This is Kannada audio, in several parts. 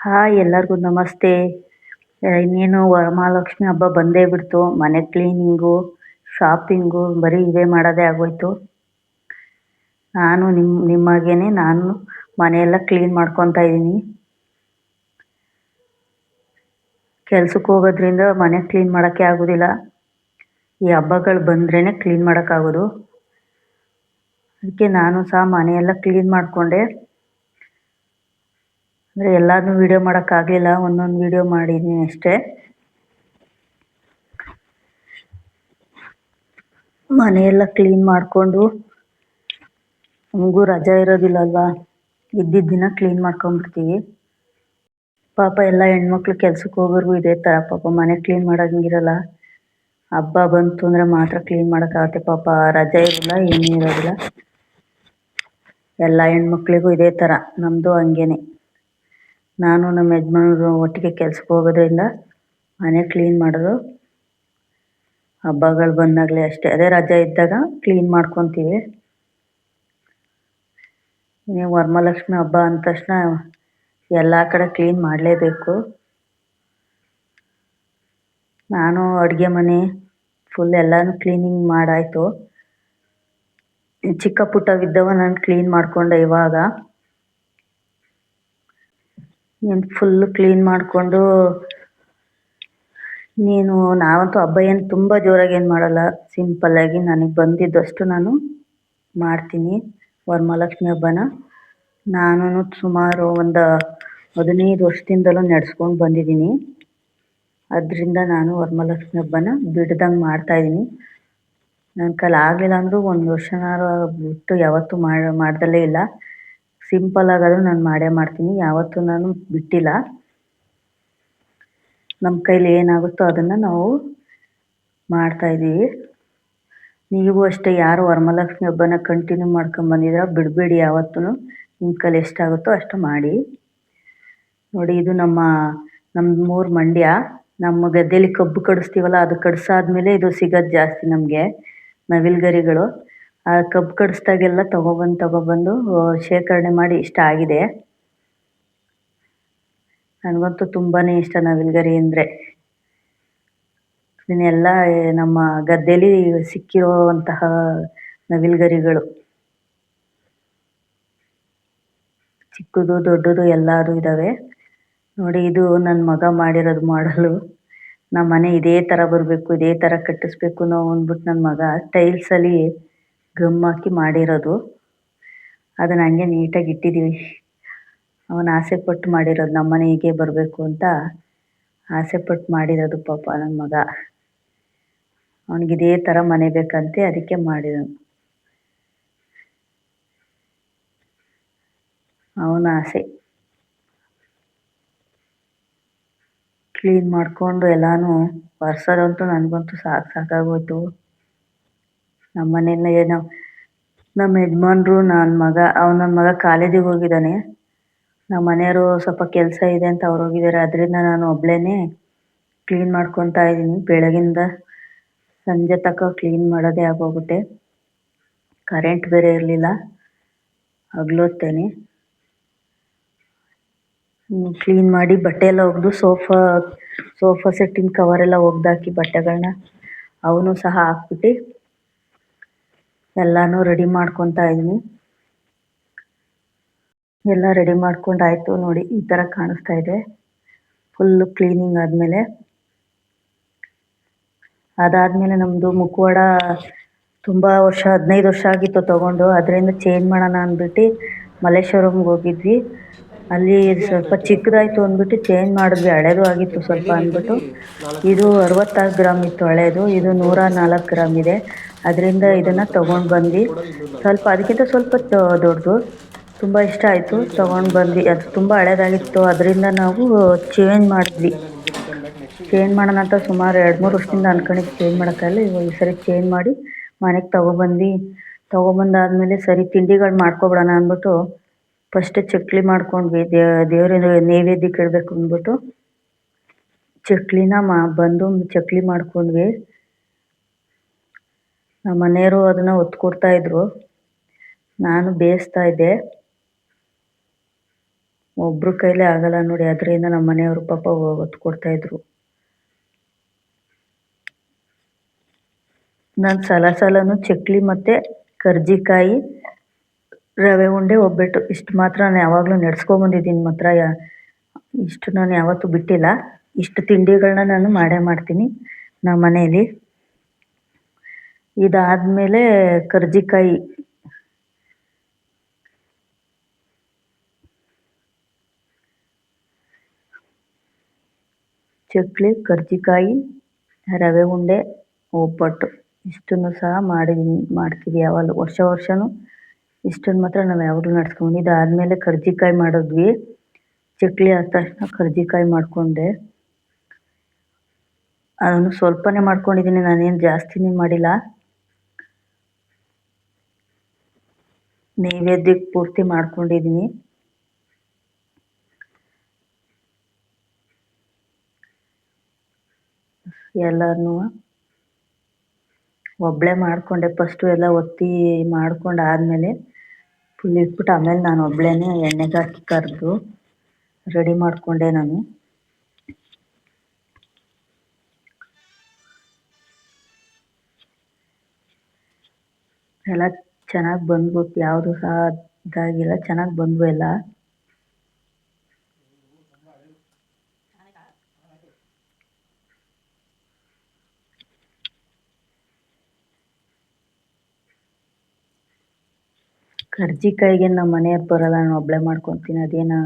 ಹಾಯ್ ಎಲ್ಲರಿಗೂ ನಮಸ್ತೆ. ಇನ್ನೇನು ವರಮಹಾಲಕ್ಷ್ಮಿ ಹಬ್ಬ ಬಂದೇ ಬಿಡ್ತು. ಮನೆ ಕ್ಲೀನಿಂಗು, ಶಾಪಿಂಗು ಬರೀ ಇವೇ ಮಾಡೋದೇ ಆಗೋಯ್ತು. ನಾನು ನಿಮ್ಮಾಗೇನೆ ನಾನು ಮನೆಯೆಲ್ಲ ಕ್ಲೀನ್ ಮಾಡ್ಕೊತಾ ಇದ್ದೀನಿ. ಕೆಲ್ಸಕ್ಕೆ ಹೋಗೋದ್ರಿಂದ ಮನೆ ಕ್ಲೀನ್ ಮಾಡೋಕ್ಕೆ ಆಗೋದಿಲ್ಲ. ಈ ಹಬ್ಬಗಳು ಬಂದ್ರೇ ಕ್ಲೀನ್ ಮಾಡೋಕ್ಕಾಗೋದು. ಅದಕ್ಕೆ ನಾನು ಸಹ ಮನೆಯೆಲ್ಲ ಕ್ಲೀನ್ ಮಾಡಿಕೊಂಡೆ. ಅಂದರೆ ಎಲ್ಲದನ್ನೂ ವೀಡಿಯೋ ಮಾಡೋಕ್ಕಾಗಲಿಲ್ಲ, ಒಂದೊಂದು ವೀಡಿಯೋ ಮಾಡಿದ್ದೀನಿ ಅಷ್ಟೇ. ಮನೆಯೆಲ್ಲ ಕ್ಲೀನ್ ಮಾಡಿಕೊಂಡು, ನಮಗೂ ರಜೆ ಇರೋದಿಲ್ಲಲ್ವಾ, ಇದ್ದಿದ್ದ ದಿನ ಕ್ಲೀನ್ ಮಾಡ್ಕೊಂಡ್ಬಿಡ್ತೀವಿ. ಪಾಪ ಎಲ್ಲ ಹೆಣ್ಮಕ್ಳು ಕೆಲ್ಸಕ್ಕೆ ಹೋಗೋರ್ಗೂ ಇದೇ ಥರ, ಪಾಪ ಮನೆ ಕ್ಲೀನ್ ಮಾಡೋಂಗಿರಲ್ಲ. ಹಬ್ಬ ಬಂತು ಅಂದರೆ ಮಾತ್ರ ಕ್ಲೀನ್ ಮಾಡೋಕ್ಕಾಗತ್ತೆ. ಪಾಪ ರಜೆ ಇರಲ್ಲ, ಏನೂ ಇರೋದಿಲ್ಲ. ಎಲ್ಲ ಹೆಣ್ಮಕ್ಳಿಗೂ ಇದೇ ಥರ, ನಮ್ಮದು ಹಂಗೇನೆ. ನಾನು ನಮ್ಮ ಯಜಮಾನರು ಒಟ್ಟಿಗೆ ಕೆಲ್ಸಕ್ಕೆ ಹೋಗೋದ್ರಿಂದ ಮನೆ ಕ್ಲೀನ್ ಮಾಡೋದು ಹಬ್ಬಗಳು ಬಂದಾಗಲೇ ಅಷ್ಟೇ. ಅದೇ ರಜೆ ಇದ್ದಾಗ ಕ್ಲೀನ್ ಮಾಡ್ಕೊತೀವಿ. ನೀವು ವರಮಹಾಲಕ್ಷ್ಮಿ ಹಬ್ಬ ಅಂದ ತಕ್ಷಣ ಎಲ್ಲ ಕಡೆ ಕ್ಲೀನ್ ಮಾಡಲೇಬೇಕು. ನಾನು ಅಡುಗೆ ಮನೆ ಫುಲ್ ಎಲ್ಲನೂ ಕ್ಲೀನಿಂಗ್ ಮಾಡಾಯಿತು. ಚಿಕ್ಕ ಪುಟ್ಟವಿದ್ದವ ನಾನು ಕ್ಲೀನ್ ಮಾಡಿಕೊಂಡೆ ಇವಾಗ. ಫುಲ್ಲು ಕ್ಲೀನ್ ಮಾಡಿಕೊಂಡು, ನಾವಂತೂ ಹಬ್ಬ ಏನು ತುಂಬ ಜೋರಾಗಿ ಏನು ಮಾಡಲ್ಲ, ಸಿಂಪಲ್ಲಾಗಿ ನನಗೆ ಬಂದಿದ್ದಷ್ಟು ನಾನು ಮಾಡ್ತೀನಿ ವರಮಹಾಲಕ್ಷ್ಮಿ ಹಬ್ಬನ. ನಾನು ಸುಮಾರು ಒಂದು 15 ವರ್ಷದಿಂದಲೂ ನಡೆಸ್ಕೊಂಡು ಬಂದಿದ್ದೀನಿ. ಅದರಿಂದ ನಾನು ವರಮಹಾಲಕ್ಷ್ಮಿ ಹಬ್ಬನ ಬಿಡ್ದಂಗೆ ಮಾಡ್ತಾಯಿದ್ದೀನಿ. ನನ್ನ ಕೈಲಿ ಆಗಲಿಲ್ಲ ಅಂದರೂ ಒಂದು ವರ್ಷನಾರು ಬಿಟ್ಟು ಯಾವತ್ತೂ ಮಾಡ್ದಲೇ ಇಲ್ಲ. ಸಿಂಪಲ್ಲಾಗಾದರೂ ನಾನು ಮಾಡೇ ಮಾಡ್ತೀನಿ, ಯಾವತ್ತೂ ನಾನು ಬಿಟ್ಟಿಲ್ಲ. ನಮ್ಮ ಕೈಲಿ ಏನಾಗುತ್ತೋ ಅದನ್ನು ನಾವು ಮಾಡ್ತಾಯಿದ್ದೀವಿ. ನೀವು ಅಷ್ಟೇ, ಯಾರು ವರಮಹಾಲಕ್ಷ್ಮಿ ಹಬ್ಬನ ಕಂಟಿನ್ಯೂ ಮಾಡ್ಕೊಂಬಂದಿದ್ದೀರ ಬಿಡಬೇಡಿ ಯಾವತ್ತೂ. ನಿಮ್ಮ ಕೈಲಿ ಎಷ್ಟಾಗುತ್ತೋ ಅಷ್ಟು ಮಾಡಿ. ನೋಡಿ, ಇದು ನಮ್ಮೂರು ಮಂಡ್ಯ. ನಮ್ಮ ಗದ್ದೆಯಲ್ಲಿ ಕಬ್ಬು ಕಡಿಸ್ತೀವಲ್ಲ, ಅದು ಕಡಿಸಾದ್ಮೇಲೆ ಇದು ಸಿಗೋದು ಜಾಸ್ತಿ ನಮಗೆ, ನವಿಲುಗರಿಗಳು. ಆ ಕಬ್ಬು ಕಡಿಸ್ದಾಗೆಲ್ಲ ತಗೊಬಂದು ಶೇಖರಣೆ ಮಾಡಿ ಇಷ್ಟ ಆಗಿದೆ. ನನಗಂತೂ ತುಂಬಾ ಇಷ್ಟ ನವಿಲುಗರಿ ಅಂದರೆ. ಇದನ್ನೆಲ್ಲ ನಮ್ಮ ಗದ್ದೆಯಲ್ಲಿ ಸಿಕ್ಕಿರುವಂತಹ ನವಿಲುಗರಿಗಳು, ಚಿಕ್ಕದು ದೊಡ್ಡದು ಎಲ್ಲದೂ ಇದ್ದಾವೆ. ನೋಡಿ, ಇದು ನನ್ನ ಮಗ ಮಾಡಿರೋದು ಮಾಡಲು. ನಮ್ಮ ಮನೆ ಇದೇ ಥರ ಬರಬೇಕು, ಇದೇ ಥರ ಕಟ್ಟಿಸ್ಬೇಕು ನಾವು ಅಂದ್ಬಿಟ್ಟು ನನ್ನ ಮಗ ಟೈಲ್ಸಲ್ಲಿ ಗಮ್ ಹಾಕಿ ಮಾಡಿರೋದು. ಅದನ್ನು ಹಂಗೆ ನೀಟಾಗಿ ಇಟ್ಟಿದ್ದೀವಿ. ಅವನು ಆಸೆ ಪಟ್ಟು ಮಾಡಿರೋದು, ನಮ್ಮ ಮನೆ ಹೀಗೆ ಬರಬೇಕು ಅಂತ ಆಸೆ ಪಟ್ಟು ಮಾಡಿರೋದು ಪಾಪ ನನ್ನ ಮಗ. ಅವನಿಗೆ ಇದೇ ಥರ ಮನೆ ಬೇಕಂತೆ, ಅದಕ್ಕೆ ಮಾಡಿರೋನು. ಅವನ ಆಸೆ. ಕ್ಲೀನ್ ಮಾಡಿಕೊಂಡು ಎಲ್ಲನೂ ಒರೆಸೋದಂತೂ ನನಗಂತೂ ಸಾಕಾಗೋಯ್ತು. ನಮ್ಮ ಮನೆಯಲ್ಲ ಏನೋ ನಮ್ಮ ಯಜಮಾನ್ರು, ನನ್ನ ಮಗ ಕಾಲೇಜಿಗೆ ಹೋಗಿದ್ದಾನೆ. ನಮ್ಮ ಮನೆಯವರು ಸ್ವಲ್ಪ ಕೆಲಸ ಇದೆ ಅಂತ ಅವ್ರು ಹೋಗಿದ್ದಾರೆ. ಅದರಿಂದ ನಾನು ಒಬ್ಬಳೇ ಕ್ಲೀನ್ ಮಾಡ್ಕೊತಾ ಇದ್ದೀನಿ. ಬೆಳಗಿಂದ ಸಂಜೆ ತನಕ ಕ್ಲೀನ್ ಮಾಡೋದೇ ಆಗೋಗುತ್ತೆ. ಕರೆಂಟ್ ಬೇರೆ ಇರಲಿಲ್ಲ ಹಗಲೊತ್ತೇನೆ. ಕ್ಲೀನ್ ಮಾಡಿ ಬಟ್ಟೆ ಎಲ್ಲ ಒಗೆದು ಸೋಫಾ ಸೆಟ್ಟಿನ ಕವರೆಲ್ಲ ಒಗ್ದಾಕಿ ಬಟ್ಟೆಗಳನ್ನ ಅವನು ಸಹ ಹಾಕ್ಬಿಟ್ಟು ಎಲ್ಲನೂ ರೆಡಿ ಮಾಡ್ಕೊತಾ ಇದ್ದೀನಿ. ಎಲ್ಲ ರೆಡಿ ಮಾಡ್ಕೊಂಡಾಯಿತು. ನೋಡಿ, ಈ ಥರ ಕಾಣಿಸ್ತಾ ಇದೆ ಫುಲ್ಲು ಕ್ಲೀನಿಂಗ್ ಆದಮೇಲೆ. ಅದಾದಮೇಲೆ ನಮ್ಮದು ಮುಖವಾಡ ತುಂಬ ವರ್ಷ, 15 ವರ್ಷ ಆಗಿತ್ತು ತೊಗೊಂಡು. ಅದರಿಂದ ಚೇಂಜ್ ಮಾಡೋಣ ಅಂದ್ಬಿಟ್ಟು ಮಲ್ಲೇಶ್ವರಂಗೆ ಹೋಗಿದ್ವಿ. ಅಲ್ಲಿ ಸ್ವಲ್ಪ ಚಿಕ್ಕದಾಯಿತು ಅಂದ್ಬಿಟ್ಟು ಚೇಂಜ್ ಮಾಡಿದ್ವಿ. ಹಳೇದು ಆಗಿತ್ತು ಸ್ವಲ್ಪ ಅಂದ್ಬಿಟ್ಟು. ಇದು 66 ಗ್ರಾಮ್ ಇತ್ತು ಹಳೇದು, ಇದು 104 ಗ್ರಾಮ್ ಇದೆ. ಅದರಿಂದ ಇದನ್ನು ತೊಗೊಂಡು ಬಂದ್ವಿ. ಅದಕ್ಕಿಂತ ಸ್ವಲ್ಪ ದೊಡ್ಡದು, ತುಂಬ ಇಷ್ಟ ಆಯಿತು, ತೊಗೊಂಡು ಬಂದ್ವಿ. ಅದು ತುಂಬ ಹಳೇದಾಗಿತ್ತು, ಅದರಿಂದ ನಾವು ಚೇಂಜ್ ಮಾಡಿದ್ವಿ. ಚೇಂಜ್ ಮಾಡೋಣ ಅಂತ ಸುಮಾರು 2-3 ವರ್ಷದಿಂದ ಅಂದ್ಕೊಂಡಿದ್ದು, ಚೇಂಜ್ ಮಾಡೋಕ್ಕಾಗಲ್ಲ. ಈ ಸರಿ ಚೇಂಜ್ ಮಾಡಿ ಮನೆಗೆ ತೊಗೊಬಂದಾದ್ಮೇಲೆ ಸರಿ ತಿಂಡಿಗಳು ಮಾಡ್ಕೊಬಿಡೋಣ ಅಂದ್ಬಿಟ್ಟು ಫಸ್ಟ್ ಚಕ್ಲಿ ಮಾಡ್ಕೊಂಡ್ವಿ. ದೇವರಿಗೆ ನೈವೇದ್ಯಕ್ಕೆ ಇಡಬೇಕು ಅಂದ್ಬಿಟ್ಟು ಚಕ್ಲಿ ಮಾಡ್ಕೊಂಡ್ವಿ. ನಮ್ಮ ಮನೆಯವರು ಅದನ್ನು ಒತ್ತು ಕೊಡ್ತಾಯಿದ್ರು, ನಾನು ಬೇಯಿಸ್ತಾ ಇದ್ದೆ. ಒಬ್ರ ಕೈಲೇ ಆಗಲ್ಲ ನೋಡಿ, ಅದರಿಂದ ನಮ್ಮ ಮನೆಯವರು ಪಾಪ ಒತ್ತು ಕೊಡ್ತಾ ಇದ್ರು. ನಾನು ಸಲನು ಚಕ್ಲಿ ಮತ್ತು ಕರ್ಜಿಕಾಯಿ, ರವೆ ಉಂಡೆ, ಒಬ್ಬಟ್ಟು ಇಷ್ಟು ಮಾತ್ರ ನಾನು ಯಾವಾಗಲೂ ನಡೆಸ್ಕೊಂಬಂದಿದ್ದೀನಿ ಮಾತ್ರ. ಇಷ್ಟು ನಾನು ಯಾವತ್ತೂ ಬಿಟ್ಟಿಲ್ಲ. ಇಷ್ಟು ತಿಂಡಿಗಳನ್ನ ನಾನು ಮಾಡೇ ಮಾಡ್ತೀನಿ ನಮ್ಮ ಮನೇಲಿ. ಇದಾದಮೇಲೆ ಕರ್ಜಿಕಾಯಿ, ಚಕ್ಲಿ, ಕರ್ಜಿಕಾಯಿ, ರವೆ ಉಂಡೆ, ಒಬ್ಬಟ್ಟು ಇಷ್ಟನ್ನು ಸಹ ಮಾಡ್ತೀವಿ ಯಾವಾಗಲೂ. ವರ್ಷನೂ ಇಷ್ಟನ್ನು ಮಾತ್ರ ನಾವು ಯಾವಾಗಲೂ ನಡೆಸ್ಕೊಂಡು. ಇದಾದಮೇಲೆ ಕರ್ಜಿಕಾಯಿ ಮಾಡಿದ್ವಿ. ಚಕ್ಲಿ ಆದ ತಕ್ಷಣ ಕರ್ಜಿಕಾಯಿ ಮಾಡಿಕೊಂಡೆ. ಅದನ್ನು ಸ್ವಲ್ಪನೇ ಮಾಡ್ಕೊಂಡಿದ್ದೀನಿ, ನಾನೇನು ಜಾಸ್ತಿನೇ ಮಾಡಿಲ್ಲ. ನೈವೇದ್ಯಕ್ಕೆ ಪೂರ್ತಿ ಮಾಡ್ಕೊಂಡಿದ್ದೀನಿ. ಎಲ್ಲನೂ ಒಬ್ಬಳೇ ಮಾಡಿಕೊಂಡೆ. ಫಸ್ಟು ಎಲ್ಲ ಒತ್ತಿ ಮಾಡ್ಕೊಂಡು ಆದಮೇಲೆ ಫುಲ್ ಇಟ್ಬಿಟ್ಟು ಆಮೇಲೆ ನಾನು ಒಬ್ಬಳೇ ಎಣ್ಣೆಗೆ ಹಾಕಿ ಕರೆದು ರೆಡಿ ಮಾಡಿಕೊಂಡೆ ನಾನು. ಎಲ್ಲ ಚೆನ್ನಾಗಿ ಬಂದ್ವು, ಯಾವುದು ಸಹ ಇದಾಗಿಲ್ಲ, ಚೆನ್ನಾಗಿ ಬಂದ್ವು ಎಲ್ಲ. ಕರ್ಜಿಕಾಯಿಗೆ ನಮ್ಮ ಮನೆಯವ್ರು ಬರೋಲ್ಲ, ನಾನು ಒಬ್ಬಳೇ ಮಾಡ್ಕೊತೀನಿ. ಅದೇನು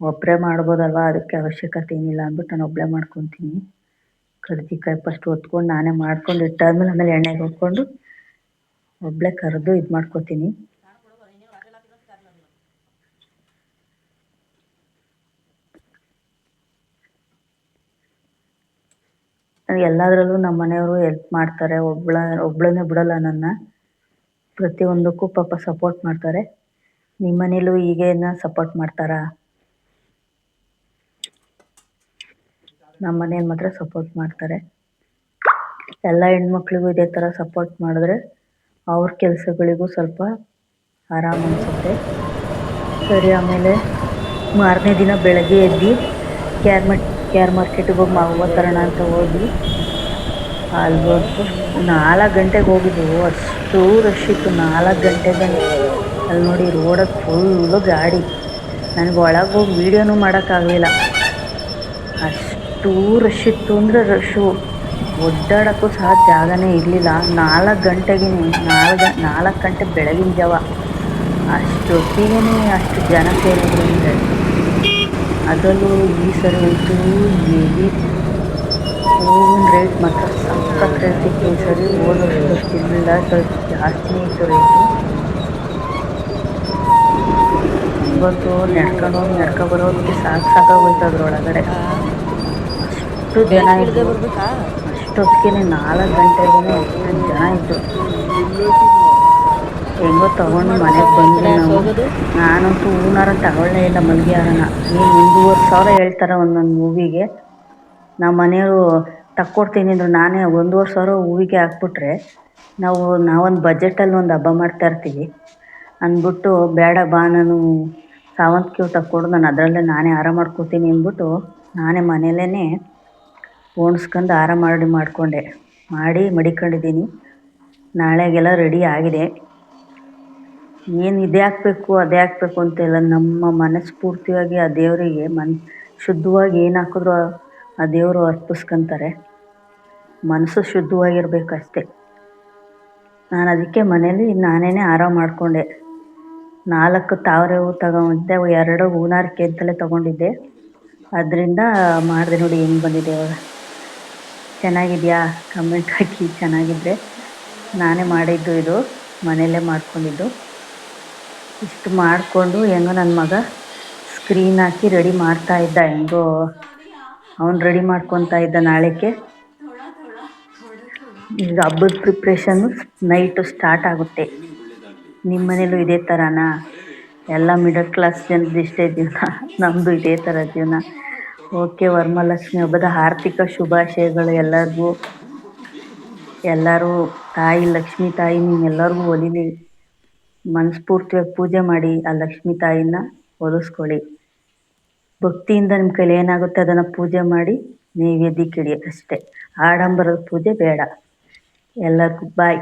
ಒಬ್ಬರೇ ಮಾಡ್ಬೋದಲ್ವ, ಅದಕ್ಕೆ ಅವಶ್ಯಕತೆ ಏನಿಲ್ಲ ಅಂದ್ಬಿಟ್ಟು ನಾನು ಒಬ್ಬಳೇ ಮಾಡ್ಕೊತೀನಿ. ಕರ್ಜಿಕಾಯಿ ಫಸ್ಟ್ ಹೊತ್ಕೊಂಡು ನಾನೇ ಮಾಡ್ಕೊಂಡು ಇಟ್ಟಾದ್ಮೇಲೆ ಆಮೇಲೆ ಎಣ್ಣೆಗೆ ಹಾಕ್ಕೊಂಡು ಒಬ್ಬಳೇ ಕರೆದು ಇದು ಮಾಡ್ಕೊತೀನಿ. ಎಲ್ಲದರಲ್ಲೂ ನಮ್ಮ ಮನೆಯವರು ಹೆಲ್ಪ್ ಮಾಡ್ತಾರೆ. ಒಬ್ಬಳನ್ನೇ ಬಿಡಲ್ಲ ನನ್ನ, ಪ್ರತಿಯೊಂದಕ್ಕೂ ಪಾಪ ಸಪೋರ್ಟ್ ಮಾಡ್ತಾರೆ. ನಿಮ್ಮ ಮನೇಲೂ ಹೀಗೇನ ಸಪೋರ್ಟ್ ಮಾಡ್ತಾರಾ? ನಮ್ಮ ಮನೇಲಿ ಮಾತ್ರ ಸಪೋರ್ಟ್ ಮಾಡ್ತಾರೆ. ಎಲ್ಲ ಹೆಣ್ಮಕ್ಳಿಗೂ ಇದೇ ಥರ ಸಪೋರ್ಟ್ ಮಾಡಿದ್ರೆ ಅವ್ರ ಕೆಲಸಗಳಿಗೂ ಸ್ವಲ್ಪ ಆರಾಮ ಅನಿಸುತ್ತೆ. ಸರಿ, ಆಮೇಲೆ ಮಾರನೇ ದಿನ ಬೆಳಗ್ಗೆ ಎದ್ದು ಕ್ಯಾರ್ ಮಾರ್ಕೆಟಿಗೆ ಹೋಗಿ ಹೂವು ತರೋಣ ಅಂತ ಹೋಗಿ ಅಲ್ವತ್ತು 4 ಗಂಟೆಗೆ ಹೋಗಿದ್ದೆವು. ಅಷ್ಟು ರಶ್ ಇತ್ತು 4 ಗಂಟೆಗೆ. ಅಲ್ಲಿ ನೋಡಿ ರೋಡಲ್ಲಿ ಫುಲ್ಲು ಗಾಡಿ. ನನಗೆ ಒಳಗೆ ಹೋಗಿ ವೀಡಿಯೋನೂ ಮಾಡೋಕ್ಕಾಗಲಿಲ್ಲ, ಅಷ್ಟು ರಶ್ ಇತ್ತು. ಅಂದರೆ ರಶ್ಶು ಒಡ್ಡಾಡೋಕ್ಕೂ ಸಹ ಜಾಗನೇ ಇರಲಿಲ್ಲ. 4 ಗಂಟೆಗೆ 4 ಗಂಟೆ ಬೆಳಗಿನ ಜಾವ ಅಷ್ಟೊತ್ತಿಗೆ ಅಷ್ಟು ಜನ ಸೇರಿದ್ರು ಅಂದರೆ. ಅದರಲ್ಲೂ ಈ ಸರಿ ಅಂತೂ ಎಲ್ಲಿ ಹೂವಿನ ರೇಟ್ ಮಾತ್ರ ಸಖತ್ ರೇಟ್ ಇತ್ತು. ಈ ಸರಿ ಹೋದ ವರ್ಷದಷ್ಟು ಇರಲಿಲ್ಲ, ಸ್ವಲ್ಪ ಜಾಸ್ತಿನೇ ಇತ್ತು ರೇಟು. ಇವತ್ತು ನಡ್ಕೊ ಬರೋದಕ್ಕೆ ಸಾಕಾಗೋಯ್ತು ಅದರೊಳಗಡೆ. ಅಷ್ಟು ಜನ ಇದ್ದು, ಅಷ್ಟೊತ್ತಿಗೆ 4 ಗಂಟೆಗೆ ಅಷ್ಟು ಜನ ಇದ್ದು. ಹೆಂಗೋ ತೊಗೊಂಡು ಮನೆಗೆ ಬಂದ್ವಿ ನಾವು. ನಾನಂತೂ ಹೂನಾರ ತಗೊಳ್ಳೇ ಇಲ್ಲ, ಮಲ್ಲಿಗೆ ಹಾರನ. ಏನು 1,500,000 ಹೇಳ್ತಾರೆ ಒಂದೊಂದು ಹೂವಿಗೆ. ನಮ್ಮ ಮನೆಯವರು ತಕ್ಕೊಡ್ತೀನಿ ಅಂದರು. ನಾನೇ 1,500,000 ಹೂವಿಗೆ ಹಾಕ್ಬಿಟ್ರೆ ನಾವೊಂದು ಬಜೆಟಲ್ಲಿ ಒಂದು ಹಬ್ಬ ಮಾಡ್ತಾಯಿರ್ತೀವಿ ಅಂದ್ಬಿಟ್ಟು, ಬೇಡ ಬಾ ನಾನು ಸಾವಂತಿಗೆ ಹೂ ತಕ್ಕೊಡು, ನಾನು ಅದರಲ್ಲೇ ನಾನೇ ಹಾರ ಮಾಡ್ಕೊತೀನಿ ಅಂದ್ಬಿಟ್ಟು ನಾನೇ ಮನೆಯಲ್ಲೇ ಪೋಣಿಸ್ಕೊಂಡು ಹಾರ ಮಾಡಿ ಮಡಿಕೊಂಡಿದ್ದೀನಿ. ನಾಳೆಗೆಲ್ಲ ರೆಡಿ ಆಗಿದೆ. ಏನು ಇದೇ ಹಾಕಬೇಕು ಅದೇ ಹಾಕಬೇಕು ಅಂತೆಲ್ಲ, ನಮ್ಮ ಮನಸ್ಫೂರ್ತಿಯಾಗಿ ಆ ದೇವರಿಗೆ ಶುದ್ಧವಾಗಿ ಏನು ಹಾಕಿದ್ರು ಆ ದೇವರು ಅರ್ಪಿಸ್ಕೊತಾರೆ. ಮನಸ್ಸು ಶುದ್ಧವಾಗಿರ್ಬೇಕಷ್ಟೆ. ನಾನು ಅದಕ್ಕೆ ಮನೇಲಿ ನಾನೇ ಹಾರ ಮಾಡಿಕೊಂಡೆ. 4 ತಾವರೆ ಹೂ ತಗೊಂಡಿದ್ದೆ, 2 ಹೂನಾರಿಕೆ ಅಂತಲೇ ತೊಗೊಂಡಿದ್ದೆ. ಅದರಿಂದ ಮಾಡಿದೆ. ನೋಡಿ ಹೆಂಗೆ ಬಂದಿದೆ ಇವಾಗ. ಚೆನ್ನಾಗಿದೆಯಾ? ಕಮೆಂಟ್ ಹಾಕಿ ಚೆನ್ನಾಗಿದ್ದರೆ. ನಾನೇ ಮಾಡಿದ್ದು, ಇದು ಮನೆಯಲ್ಲೇ ಮಾಡ್ಕೊಂಡಿದ್ದು. ಇಷ್ಟು ಮಾಡಿಕೊಂಡು ಹೆಂಗೋ ನನ್ನ ಮಗ ಸ್ಕ್ರೀನ್ ಹಾಕಿ ರೆಡಿ ಮಾಡ್ತಾಯಿದ್ದ. ಹೆಂಗೋ ಅವನು ರೆಡಿ ಮಾಡ್ಕೊತಾ ಇದ್ದ. ನಾಳೆಗೆ ಈಗ ಹಬ್ಬದ ಪ್ರಿಪ್ರೇಷನ್ನು ನೈಟು ಸ್ಟಾರ್ಟ್ ಆಗುತ್ತೆ. ನಿಮ್ಮ ಮನೇಲೂ ಇದೇ ಥರನಾ? ಎಲ್ಲ ಮಿಡಲ್ ಕ್ಲಾಸ್ ಜನದ್ದು ಇಷ್ಟೇ ಜೀವನ, ನಮ್ಮದು ಇದೇ ಥರ ಜೀವನ. ಓಕೆ, ವರಮಹಾಲಕ್ಷ್ಮಿ ಹಬ್ಬದ ಆರ್ಥಿಕ ಶುಭಾಶಯಗಳು ಎಲ್ಲರಿಗೂ. ಎಲ್ಲರೂ ತಾಯಿ ಲಕ್ಷ್ಮೀ ತಾಯಿ ನಿಮ್ಮೆಲ್ಲರಿಗೂ ಒಲಿಲಿ. ಮನಸ್ಫೂರ್ತಿಯಾಗಿ ಪೂಜೆ ಮಾಡಿ ಆ ಲಕ್ಷ್ಮೀ ತಾಯಿನ ಒಲಿಸ್ಕೊಳ್ಳಿ. ಭಕ್ತಿಯಿಂದ ನಿಮ್ಮ ಕೈಲಿ ಏನಾಗುತ್ತೆ ಅದನ್ನು ಪೂಜೆ ಮಾಡಿ ನೈವೇದ್ಯಕ್ಕೆ ಇಡಿ ಅಷ್ಟೇ. ಆಡಂಬರದ ಪೂಜೆ ಬೇಡ. ಎಲ್ಲರಿಗೂ ಬಾಯ್.